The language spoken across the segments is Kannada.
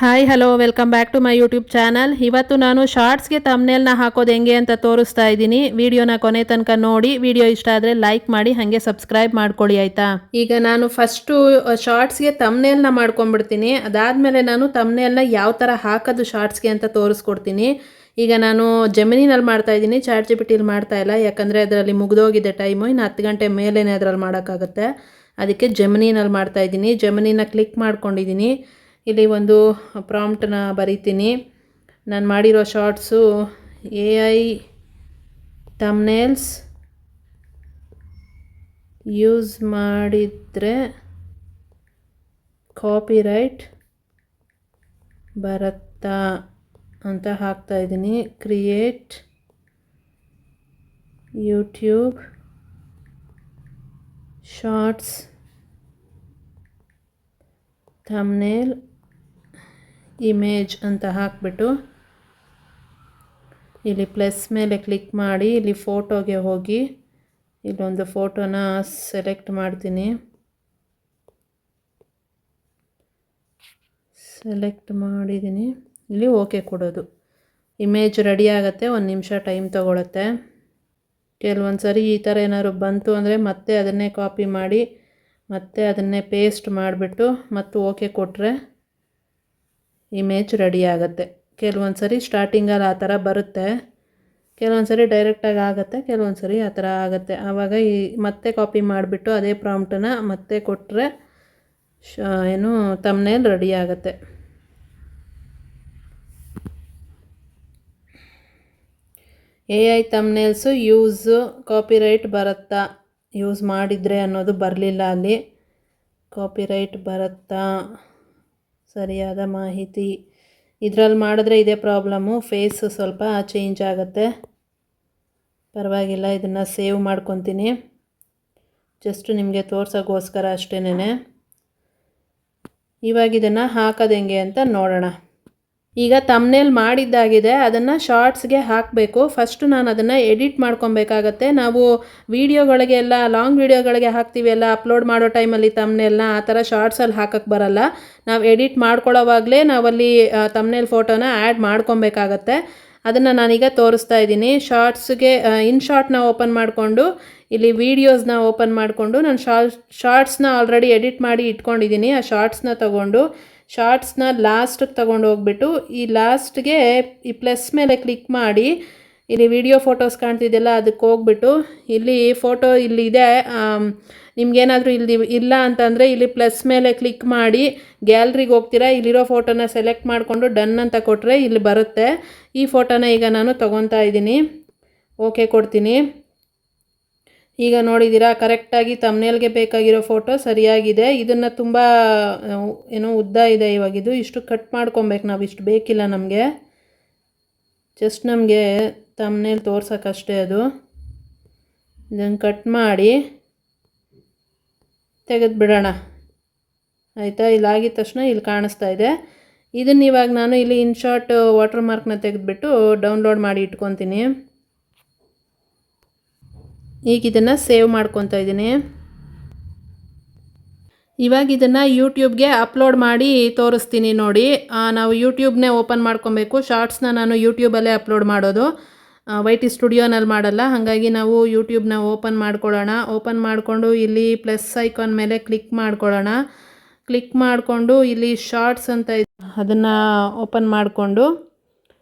Hi hello welcome back to my YouTube channel. ಇವತ್ತು ನಾನು ಶಾರ್ಟ್ಸ್ಗೆ ತಮ್ನೇಲ್ನ ಹಾಕೋದು ಹೆಂಗೆ ಅಂತ ತೋರಿಸ್ತಾ ಇದ್ದೀನಿ. ವಿಡಿಯೋನ ಕೊನೆ ತನಕ ನೋಡಿ. ವಿಡಿಯೋ ಇಷ್ಟ ಆದರೆ ಲೈಕ್ ಮಾಡಿ, ಹಾಗೆ ಸಬ್ಸ್ಕ್ರೈಬ್ ಮಾಡ್ಕೊಳ್ಳಿ ಆಯಿತಾ. ಈಗ ನಾನು ಫಸ್ಟು ಶಾರ್ಟ್ಸ್ಗೆ ತಮ್ನೇಲ್ನ ಮಾಡ್ಕೊಂಡ್ಬಿಡ್ತೀನಿ. ಅದಾದಮೇಲೆ ನಾನು ತಮ್ನೇಲ್ನ ಯಾವ ಥರ ಹಾಕೋದು ಶಾರ್ಟ್ಸ್ಗೆ ಅಂತ ತೋರಿಸ್ಕೊಡ್ತೀನಿ. ಈಗ ನಾನು ಜೆಮಿನಿನಲ್ಲಿ ಮಾಡ್ತಾಯಿದ್ದೀನಿ, ಚಾಟ್ ಜಿಪಿಟಿಲಿ ಮಾಡ್ತಾ ಇಲ್ಲ. ಯಾಕಂದರೆ ಅದರಲ್ಲಿ ಮುಗಿದೋಗಿದೆ ಟೈಮು. ಇನ್ನು 10 ಗಂಟೆ ಮೇಲೇ ಅದರಲ್ಲಿ ಮಾಡೋಕ್ಕಾಗುತ್ತೆ. ಅದಕ್ಕೆ ಜೆಮಿನಿನಲ್ಲಿ ಮಾಡ್ತಾಯಿದ್ದೀನಿ. ಜೆಮಿನಿನ ಕ್ಲಿಕ್ ಮಾಡ್ಕೊಂಡಿದ್ದೀನಿ. ಇಲ್ಲಿ ಒಂದು ಪ್ರಾಂಪ್ಟನ್ನ ಬರೀತೀನಿ. ನಾನು ಮಾಡಿರೋ ಶಾರ್ಟ್ಸು AI ಥಂಬ್ನೇಲ್ಸ್ ಯೂಸ್ ಮಾಡಿದರೆ ಕಾಪಿರೈಟ್ ಬರುತ್ತಾ ಅಂತ ಹಾಕ್ತಾಯಿದ್ದೀನಿ. Create YouTube shorts thumbnail image ಅಂತ ಹಾಕ್ಬಿಟ್ಟು ಇಲ್ಲಿ ಪ್ಲಸ್ ಮೇಲೆ ಕ್ಲಿಕ್ ಮಾಡಿ ಇಲ್ಲಿ ಫೋಟೋಗೆ ಹೋಗಿ ಇಲ್ಲೊಂದು ಫೋಟೋನ ಸೆಲೆಕ್ಟ್ ಮಾಡ್ತೀನಿ. ಸೆಲೆಕ್ಟ್ ಮಾಡಿದ್ದೀನಿ. ಇಲ್ಲಿ ಓಕೆ ಕೊಡೋದು. ಇಮೇಜ್ ರೆಡಿ ಆಗುತ್ತೆ. 1 ನಿಮಿಷ ಟೈಮ್ ತೊಗೊಳುತ್ತೆ. ಕೆಲವೊಂದು ಸರಿ ಈ ಥರ ಏನಾದ್ರು ಬಂತು ಅಂದರೆ ಮತ್ತೆ ಅದನ್ನೇ ಕಾಪಿ ಮಾಡಿ ಮತ್ತೆ ಅದನ್ನೇ ಪೇಸ್ಟ್ ಮಾಡಿಬಿಟ್ಟು ಮತ್ತು ಓಕೆ ಕೊಟ್ಟರೆ ಇಮೇಜ್ ರೆಡಿ ಆಗುತ್ತೆ. ಕೆಲವೊಂದು ಸರಿ ಸ್ಟಾರ್ಟಿಂಗಲ್ಲಿ ಆ ಥರ ಬರುತ್ತೆ, ಕೆಲವೊಂದು ಸರಿ ಡೈರೆಕ್ಟಾಗಿ ಆಗುತ್ತೆ, ಕೆಲವೊಂದು ಸರಿ ಆ ಥರ ಆಗುತ್ತೆ. ಆವಾಗ ಮತ್ತೆ ಕಾಪಿ ಮಾಡಿಬಿಟ್ಟು ಅದೇ ಪ್ರಾಂಪ್ಟನ್ನ ಮತ್ತೆ ಕೊಟ್ಟರೆ ಥಂಬ್ನೇಲ್ ರೆಡಿ ಆಗುತ್ತೆ. AI ಥಂಬ್ನೇಲ್ಸು ಕಾಪಿರೈಟ್ ಬರುತ್ತಾ, ಯೂಸ್ ಮಾಡಿದರೆ ಅನ್ನೋದು ಬರಲಿಲ್ಲ ಅಲ್ಲಿ. ಕಾಪಿರೈಟ್ ಬರುತ್ತಾ, ಸರಿಯಾದ ಮಾಹಿತಿ. ಇದರಲ್ಲಿ ಮಾಡಿದ್ರೆ ಇದೇ ಪ್ರಾಬ್ಲಮ್ಮು. ಫೇಸ್ ಸ್ವಲ್ಪ ಚೇಂಜ್ ಆಗುತ್ತೆ. ಪರವಾಗಿಲ್ಲ, ಇದನ್ನು ಸೇವ್ ಮಾಡ್ಕೊತೀನಿ. ಜಸ್ಟ್ ನಿಮಗೆ ತೋರ್ಸೋಕ್ಕೋಸ್ಕರ ಅಷ್ಟೇನೆ. ಇವಾಗ ಇದನ್ನು ಹಾಕೋದು ಹೆಂಗೆ ಅಂತ ನೋಡೋಣ. ಈಗ ತಮ್ನೇಲ್ ಮಾಡಿದ್ದಾಗಿದೆ, ಅದನ್ನು ಶಾರ್ಟ್ಸ್ಗೆ ಹಾಕಬೇಕು. ಫಸ್ಟು ನಾನು ಅದನ್ನು ಎಡಿಟ್ ಮಾಡ್ಕೊಬೇಕಾಗತ್ತೆ. ನಾವು ವೀಡಿಯೋಗಳಿಗೆಲ್ಲ ಲಾಂಗ್ ವೀಡಿಯೋಗಳಿಗೆ ಹಾಕ್ತೀವಿ ಎಲ್ಲ ಅಪ್ಲೋಡ್ ಮಾಡೋ ಟೈಮಲ್ಲಿ ತಮ್ನೇಲ್ನ, ಆ ಥರ ಶಾರ್ಟ್ಸಲ್ಲಿ ಹಾಕಕ್ಕೆ ಬರಲ್ಲ. ನಾವು ಎಡಿಟ್ ಮಾಡ್ಕೊಳ್ಳೋವಾಗಲೇ ನಾವಲ್ಲಿ ತಮ್ನೇಲ್ ಫೋಟೋನ ಆ್ಯಡ್ ಮಾಡ್ಕೊಬೇಕಾಗತ್ತೆ. ಅದನ್ನು ನಾನೀಗ ತೋರಿಸ್ತಾ ಇದ್ದೀನಿ. ಶಾರ್ಟ್ಸ್ಗೆ ಇನ್ಶಾರ್ಟ್ನ ಓಪನ್ ಮಾಡಿಕೊಂಡು ಇಲ್ಲಿ ವೀಡಿಯೋಸ್ನ ಓಪನ್ ಮಾಡಿಕೊಂಡು ನಾನು ಶಾರ್ಟ್ಸ್ನ ಆಲ್ರೆಡಿ ಎಡಿಟ್ ಮಾಡಿ ಇಟ್ಕೊಂಡಿದ್ದೀನಿ. ಆ ಶಾರ್ಟ್ಸ್ನ ತೊಗೊಂಡು ಶಾರ್ಟ್ಸ್ನ ಲಾಸ್ಟಿಗೆ ತೊಗೊಂಡು ಹೋಗ್ಬಿಟ್ಟು ಈ ಲಾಸ್ಟ್ಗೆ ಈ ಪ್ಲಸ್ ಮೇಲೆ ಕ್ಲಿಕ್ ಮಾಡಿ ಇಲ್ಲಿ ವಿಡಿಯೋ ಫೋಟೋಸ್ ಕಾಣ್ತಿದೆಯಲ್ಲ ಅದಕ್ಕೆ ಹೋಗ್ಬಿಟ್ಟು ಇಲ್ಲಿ ಫೋಟೋ ಇಲ್ಲಿದೆ. ನಿಮ್ಗೇನಾದರೂ ಇಲ್ಲಿ ಇಲ್ಲ ಅಂತಂದರೆ ಇಲ್ಲಿ ಪ್ಲಸ್ ಮೇಲೆ ಕ್ಲಿಕ್ ಮಾಡಿ ಗ್ಯಾಲ್ರಿಗೆ ಹೋಗ್ತೀರಾ, ಇಲ್ಲಿರೋ ಫೋಟೋನ ಸೆಲೆಕ್ಟ್ ಮಾಡಿಕೊಂಡು ಡನ್ ಅಂತ ಕೊಟ್ಟರೆ ಇಲ್ಲಿ ಬರುತ್ತೆ. ಈ ಫೋಟೋನ ಈಗ ನಾನು ತೊಗೊತಾ ಇದ್ದೀನಿ. ಓಕೆ ಕೊಡ್ತೀನಿ. ಈಗ ನೋಡಿದ್ದೀರಾ, ಕರೆಕ್ಟಾಗಿ ತಮ್ನೇಲ್ಗೆ ಬೇಕಾಗಿರೋ ಫೋಟೋ ಸರಿಯಾಗಿದೆ. ಇದನ್ನು ತುಂಬ ಉದ್ದ ಇದೆ ಇವಾಗಿದು. ಇಷ್ಟು ಕಟ್ ಮಾಡ್ಕೊಬೇಕು ನಾವು, ಇಷ್ಟು ಬೇಕಿಲ್ಲ ನಮಗೆ. ಜಸ್ಟ್ ನಮಗೆ ತಮ್ನೇಲ್ ತೋರ್ಸೋಕ್ಕಷ್ಟೇ ಅದು. ಇದನ್ನು ಕಟ್ ಮಾಡಿ ತೆಗೆದುಬಿಡೋಣ ಆಯಿತಾ. ಇಲ್ಲಿ ಆಗಿದ ತಕ್ಷಣ ಇಲ್ಲಿ ಕಾಣಿಸ್ತಾ ಇದೆ. ಇದನ್ನು ಇವಾಗ ನಾನು ಇಲ್ಲಿ ಇನ್ಶಾರ್ಟ್ ವಾಟರ್ ಮಾರ್ಕ್ನ ತೆಗೆದುಬಿಟ್ಟು ಡೌನ್ಲೋಡ್ ಮಾಡಿ ಇಟ್ಕೊತೀನಿ. ಈಗ ಇದನ್ನು ಸೇವ್ ಮಾಡ್ಕೊತಾ ಇದ್ದೀನಿ. ಇವಾಗ ಇದನ್ನು ಯೂಟ್ಯೂಬ್ಗೆ ಅಪ್ಲೋಡ್ ಮಾಡಿ ತೋರಿಸ್ತೀನಿ ನೋಡಿ. ನಾವು ಯೂಟ್ಯೂಬ್ನೇ ಓಪನ್ ಮಾಡ್ಕೊಬೇಕು. ಶಾರ್ಟ್ಸ್ನ ನಾನು ಯೂಟ್ಯೂಬಲ್ಲೇ ಅಪ್ಲೋಡ್ ಮಾಡೋದು, YT ಸ್ಟುಡಿಯೋನಲ್ಲಿ ಮಾಡಲ್ಲ. ಹಾಗಾಗಿ ನಾವು ಯೂಟ್ಯೂಬ್ನ ಓಪನ್ ಮಾಡ್ಕೊಳ್ಳೋಣ. ಓಪನ್ ಮಾಡಿಕೊಂಡು ಇಲ್ಲಿ ಪ್ಲಸ್ ಐಕಾನ್ ಮೇಲೆ ಕ್ಲಿಕ್ ಮಾಡ್ಕೊಳ್ಳೋಣ. ಕ್ಲಿಕ್ ಮಾಡಿಕೊಂಡು ಇಲ್ಲಿ ಶಾರ್ಟ್ಸ್ ಅಂತ ಇದೆ ಅದನ್ನು ಓಪನ್ ಮಾಡಿಕೊಂಡು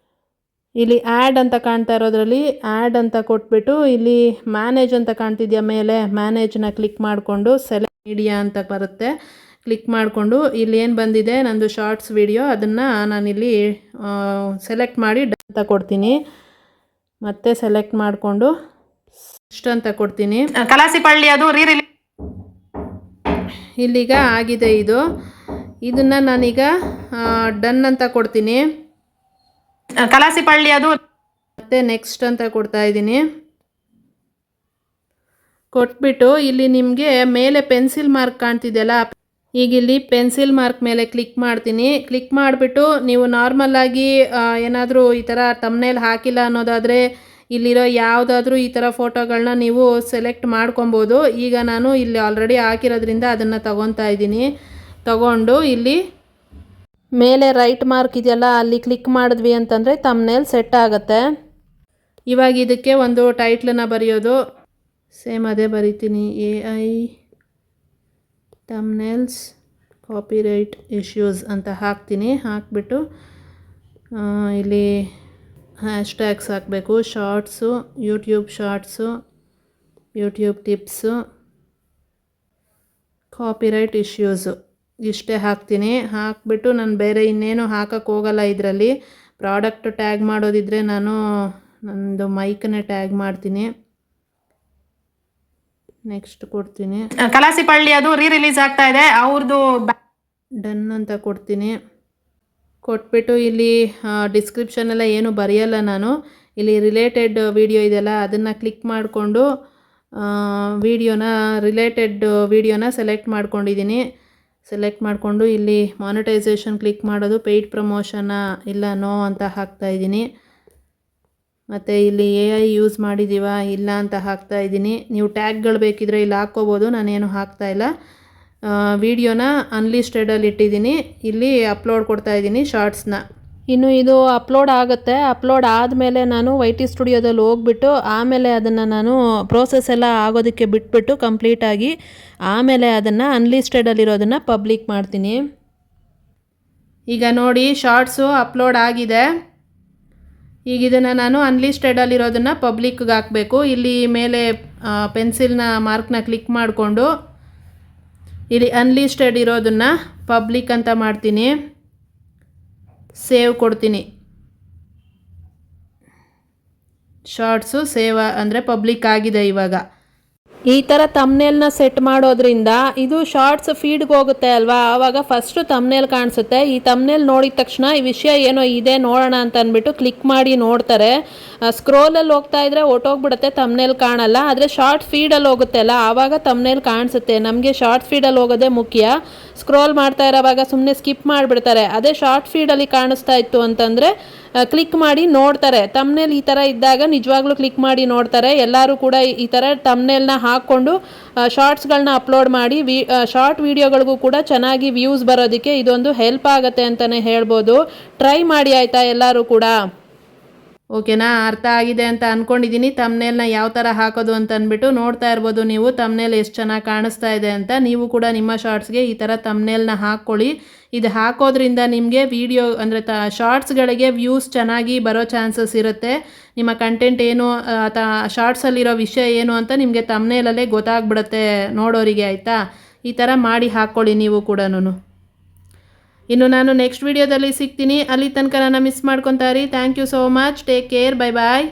ಇಲ್ಲಿ ಆ್ಯಡ್ ಅಂತ ಕಾಣ್ತಾ ಇರೋದ್ರಲ್ಲಿ ಆ್ಯಡ್ ಅಂತ ಕೊಟ್ಬಿಟ್ಟು ಇಲ್ಲಿ ಮ್ಯಾನೇಜ್ ಅಂತ ಕಾಣ್ತಿದೆಯಾ ಮೇಲೆ, ಮ್ಯಾನೇಜ್ನ ಕ್ಲಿಕ್ ಮಾಡಿಕೊಂಡು ಸೆಲೆಕ್ಟ್ ಮೀಡಿಯಾ ಅಂತ ಬರುತ್ತೆ. ಕ್ಲಿಕ್ ಮಾಡಿಕೊಂಡು ಇಲ್ಲಿ ಏನು ಬಂದಿದೆ ನಂದು ಶಾರ್ಟ್ಸ್ ವಿಡಿಯೋ, ಅದನ್ನು ನಾನಿಲ್ಲಿ ಸೆಲೆಕ್ಟ್ ಮಾಡಿ ಡನ್ ಅಂತ ಕೊಡ್ತೀನಿ. ಮತ್ತೆ ಸೆಲೆಕ್ಟ್ ಮಾಡಿಕೊಂಡು ಇಷ್ಟ ಅಂತ ಕೊಡ್ತೀನಿ. ಕಲಾಸಿಪಳ್ಳಿ ಅದು ಇಲ್ಲಿಗ ಆಗಿದೆ ಇದು. ಇದನ್ನು ನಾನೀಗ ಡನ್ ಅಂತ ಕೊಡ್ತೀನಿ. ಕಲಾಸಿಪಳ್ಳಿ ಅದು ಮತ್ತೆ ನೆಕ್ಸ್ಟ್ ಅಂತ ಕೊಡ್ತಾ ಇದ್ದೀನಿ. ಕೊಟ್ಬಿಟ್ಟು ಇಲ್ಲಿ ನಿಮಗೆ ಮೇಲೆ ಪೆನ್ಸಿಲ್ ಮಾರ್ಕ್ ಕಾಣ್ತಿದೆಯಲ್ಲ, ಈಗ ಇಲ್ಲಿ ಪೆನ್ಸಿಲ್ ಮಾರ್ಕ್ ಮೇಲೆ ಕ್ಲಿಕ್ ಮಾಡ್ತೀನಿ. ಕ್ಲಿಕ್ ಮಾಡಿಬಿಟ್ಟು ನೀವು ನಾರ್ಮಲಾಗಿ ಏನಾದರೂ ಈ ಥರ ತಮ್ನೇಲ್ ಹಾಕಿಲ್ಲ ಅನ್ನೋದಾದರೆ ಇಲ್ಲಿರೋ ಯಾವುದಾದ್ರೂ ಈ ಥರ ಫೋಟೋಗಳನ್ನ ನೀವು ಸೆಲೆಕ್ಟ್ ಮಾಡ್ಕೊಬೋದು. ಈಗ ನಾನು ಇಲ್ಲಿ ಆಲ್ರೆಡಿ ಹಾಕಿರೋದ್ರಿಂದ ಅದನ್ನು ತಗೊತಾ ಇದ್ದೀನಿ. ತಗೊಂಡು ಇಲ್ಲಿ ಮೇಲೆ ರೈಟ್ ಮಾರ್ಕ್ ಇದೆಯಲ್ಲ ಅಲ್ಲಿ ಕ್ಲಿಕ್ ಮಾಡಿದ್ವಿ ಅಂತಂದರೆ ತಮ್ನೇಲ್ ಸೆಟ್ ಆಗುತ್ತೆ. ಇವಾಗ ಇದಕ್ಕೆ ಒಂದು ಟೈಟ್ಲನ್ನ ಬರೆಯೋದು. ಸೇಮ್ ಅದೇ ಬರಿತೀನಿ, AI ತಮ್ನೇಲ್ಸ್ ಕಾಪಿರೈಟ್ ಇಶ್ಯೂಸ್ ಅಂತ ಹಾಕ್ತೀನಿ. ಹಾಕ್ಬಿಟ್ಟು ಇಲ್ಲಿ ಹ್ಯಾಶ್ಟ್ಯಾಗ್ಸ್ ಹಾಕಬೇಕು. Shorts, YouTube shorts, YouTube tips, copyright issues ಇಷ್ಟೇ ಹಾಕ್ತೀನಿ. ಹಾಕ್ಬಿಟ್ಟು ನಾನು ಬೇರೆ ಇನ್ನೇನು ಹಾಕಕ್ಕೆ ಹೋಗಲ್ಲ. ಇದರಲ್ಲಿ ಪ್ರಾಡಕ್ಟ್ ಟ್ಯಾಗ್ ಮಾಡೋದಿದ್ರೆ ನಾನು ನಂದು ಮೈಕನ್ನೇ ಟ್ಯಾಗ್ ಮಾಡ್ತೀನಿ. ನೆಕ್ಸ್ಟ್ ಕೊಡ್ತೀನಿ, ಕಲಾಸಿಪಳ್ಳಿ ಅದು ರಿಲೀಸ್ ಆಗ್ತಾ ಇದೆ, ಅವ್ರದ್ದು ಡನ್ ಅಂತ ಕೊಡ್ತೀನಿ. ಕೊಟ್ಬಿಟ್ಟು ಇಲ್ಲಿ ಡಿಸ್ಕ್ರಿಪ್ಷನೆಲ್ಲ ಏನು ಬರೆಯಲ್ಲ ನಾನು. ಇಲ್ಲಿ ರಿಲೇಟೆಡ್ ವಿಡಿಯೋ ಇದೆಯಲ್ಲ ಅದನ್ನು ಕ್ಲಿಕ್ ಮಾಡಿಕೊಂಡು ರಿಲೇಟೆಡ್ ವಿಡಿಯೋನ ಸೆಲೆಕ್ಟ್ ಮಾಡ್ಕೊಂಡಿದ್ದೀನಿ. ಸೆಲೆಕ್ಟ್ ಮಾಡಿಕೊಂಡು ಇಲ್ಲಿ ಮಾನಿಟೈಸೇಷನ್ ಕ್ಲಿಕ್ ಮಾಡೋದು. ಪೇಯ್ಡ್ ಪ್ರಮೋಷನ್ನ ಇಲ್ಲ ನೋ ಅಂತ ಹಾಕ್ತಾಯಿದ್ದೀನಿ. ಮತ್ತು ಇಲ್ಲಿ AI ಯೂಸ್ ಮಾಡಿದ್ದೀವ ಇಲ್ಲ ಅಂತ ಹಾಕ್ತಾಯಿದ್ದೀನಿ. ನೀವು ಟ್ಯಾಗ್ಗಳು ಬೇಕಿದ್ರೆ ಇಲ್ಲಿ ಹಾಕ್ಕೋಬೋದು, ನಾನೇನು ಹಾಕ್ತಾಯಿಲ್ಲ. ವಿಡಿಯೋನ ಅನ್ಲಿಸ್ಟೆಡಲ್ಲಿ ಇಟ್ಟಿದ್ದೀನಿ. ಇಲ್ಲಿ ಅಪ್ಲೋಡ್ ಕೊಡ್ತಾಯಿದ್ದೀನಿ ಶಾರ್ಟ್ಸ್ನ. ಇನ್ನು ಇದು ಅಪ್ಲೋಡ್ ಆಗುತ್ತೆ. ಅಪ್ಲೋಡ್ ಆದಮೇಲೆ ನಾನು YT ಸ್ಟುಡಿಯೋದಲ್ಲಿ ಹೋಗ್ಬಿಟ್ಟು ಆಮೇಲೆ ಅದನ್ನು ನಾನು ಪ್ರೋಸೆಸ್ ಎಲ್ಲ ಆಗೋದಕ್ಕೆ ಬಿಟ್ಬಿಟ್ಟು ಕಂಪ್ಲೀಟಾಗಿ ಆಮೇಲೆ ಅದನ್ನು ಅನ್ಲಿಸ್ಟೆಡಲ್ಲಿರೋದನ್ನು ಪಬ್ಲಿಕ್ ಮಾಡ್ತೀನಿ. ಈಗ ನೋಡಿ ಶಾರ್ಟ್ಸು ಅಪ್ಲೋಡ್ ಆಗಿದೆ. ಈಗ ಇದನ್ನು ನಾನು ಅನ್ಲಿಸ್ಟೆಡಲ್ಲಿರೋದನ್ನು ಪಬ್ಲಿಕ್ಗೆ ಹಾಕಬೇಕು. ಇಲ್ಲಿ ಮೇಲೆ ಪೆನ್ಸಿಲ್ನ ಮಾರ್ಕ್ನ ಕ್ಲಿಕ್ ಮಾಡಿಕೊಂಡು ಇಲ್ಲಿ ಅನ್ಲಿಸ್ಟೆಡ್ ಇರೋದನ್ನು ಪಬ್ಲಿಕ್ ಅಂತ ಮಾಡ್ತೀನಿ. ಸೇವ್ ಕೊಡ್ತೀನಿ. ಶಾರ್ಟ್ಸು ಸೇವ್ ಅಂದರೆ ಪಬ್ಲಿಕ್ ಆಗಿದೆ. ಇವಾಗ ಈ ಥರ ತಮ್ನೇಲ್ನ ಸೆಟ್ ಮಾಡೋದ್ರಿಂದ ಇದು ಶಾರ್ಟ್ಸ್ ಫೀಡ್ಗೆ ಹೋಗುತ್ತೆ ಅಲ್ವಾ, ಆವಾಗ ಫಸ್ಟು ತಮ್ನೇಲ್ ಕಾಣಿಸುತ್ತೆ. ಈ ತಮ್ನೇಲ್ ನೋಡಿದ ತಕ್ಷಣ ಈ ವಿಷಯ ಏನೋ ಇದೆ ನೋಡೋಣ ಅಂತ ಅಂದ್ಬಿಟ್ಟು ಕ್ಲಿಕ್ ಮಾಡಿ ನೋಡ್ತಾರೆ. ಸ್ಕ್ರೋಲಲ್ಲಿ ಹೋಗ್ತಾ ಇದ್ರೆ ಹೊಟ್ಟೋಗ್ಬಿಡುತ್ತೆ, ತಮ್ನೇಲ್ ಕಾಣಲ್ಲ. ಆದರೆ ಶಾರ್ಟ್ ಫೀಡಲ್ಲಿ ಹೋಗುತ್ತೆ ಅಲ್ಲ, ಆವಾಗ ತಮ್ನೇಲ್ ಕಾಣಿಸುತ್ತೆ. ನಮಗೆ ಶಾರ್ಟ್ ಫೀಡಲ್ಲಿ ಹೋಗೋದೇ ಮುಖ್ಯ. ಸ್ಕ್ರೋಲ್ ಮಾಡ್ತಾ ಇರೋವಾಗ ಸುಮ್ಮನೆ ಸ್ಕಿಪ್ ಮಾಡಿಬಿಡ್ತಾರೆ. ಅದೇ ಶಾರ್ಟ್ ಫೀಡಲ್ಲಿ ಕಾಣಿಸ್ತಾ ಇತ್ತು ಅಂತಂದರೆ ಕ್ಲಿಕ್ ಮಾಡಿ ನೋಡ್ತಾರೆ. ತಮ್ನೇಲ್ ಈ ಥರ ಇದ್ದಾಗ ನಿಜವಾಗ್ಲೂ ಕ್ಲಿಕ್ ಮಾಡಿ ನೋಡ್ತಾರೆ. ಎಲ್ಲರೂ ಕೂಡ ಈ ಥರ ತಮ್ನೇಲ್ನ ಹಾಕ್ಕೊಂಡು ಶಾರ್ಟ್ಸ್ಗಳನ್ನ ಅಪ್ಲೋಡ್ ಮಾಡಿ ಶಾರ್ಟ್ ವೀಡಿಯೋಗಳಿಗೂ ಕೂಡ ಚೆನ್ನಾಗಿ ವ್ಯೂಸ್ ಬರೋದಕ್ಕೆ ಇದೊಂದು ಹೆಲ್ಪ್ ಆಗುತ್ತೆ ಅಂತಲೇ ಹೇಳ್ಬೋದು. ಟ್ರೈ ಮಾಡಿ ಆಯಿತಾ ಎಲ್ಲರೂ ಕೂಡ. ಓಕೆನಾ, ಅರ್ಥ ಆಗಿದೆ ಅಂತ ಅಂದ್ಕೊಂಡಿದ್ದೀನಿ. ತಮ್ನೇಲ್ನ ಯಾವ ಥರ ಹಾಕೋದು ಅಂತ ಅಂದ್ಬಿಟ್ಟು ನೋಡ್ತಾ ಇರ್ಬೋದು ನೀವು. ತಮ್ನೇಲ್ ಎಷ್ಟು ಚೆನ್ನಾಗಿ ಕಾಣಿಸ್ತಾ ಇದೆ ಅಂತ. ನೀವು ಕೂಡ ನಿಮ್ಮ ಶಾರ್ಟ್ಸ್ಗೆ ಈ ಥರ ತಮ್ನೇಲ್ನ ಹಾಕ್ಕೊಳ್ಳಿ. ಇದು ಹಾಕೋದ್ರಿಂದ ನಿಮಗೆ ವಿಡಿಯೋ ಅಂದರೆ ಶಾರ್ಟ್ಸ್ಗಳಿಗೆ ವ್ಯೂಸ್ ಚೆನ್ನಾಗಿ ಬರೋ ಚಾನ್ಸಸ್ ಇರುತ್ತೆ. ನಿಮ್ಮ ಕಂಟೆಂಟ್ ಏನು ಶಾರ್ಟ್ಸಲ್ಲಿರೋ ವಿಷಯ ಏನು ಅಂತ ನಿಮಗೆ ತಮ್ನೇಲಲ್ಲೇ ಗೊತ್ತಾಗ್ಬಿಡುತ್ತೆ ನೋಡೋರಿಗೆ, ಆಯಿತಾ. ಈ ಥರ ಮಾಡಿ ಹಾಕ್ಕೊಳ್ಳಿ ನೀವು ಕೂಡ. ಇನ್ನು ನಾನು ನೆಕ್ಸ್ಟ್ ವಿಡಿಯೋದಲ್ಲಿ ಸಿಗ್ತೀನಿ. ಅಲ್ಲಿ ತನಕ ನನ್ನ ಮಿಸ್ ಮಾಡ್ಕೊತಾರಿ. Thank you so much. Take care. Bye bye.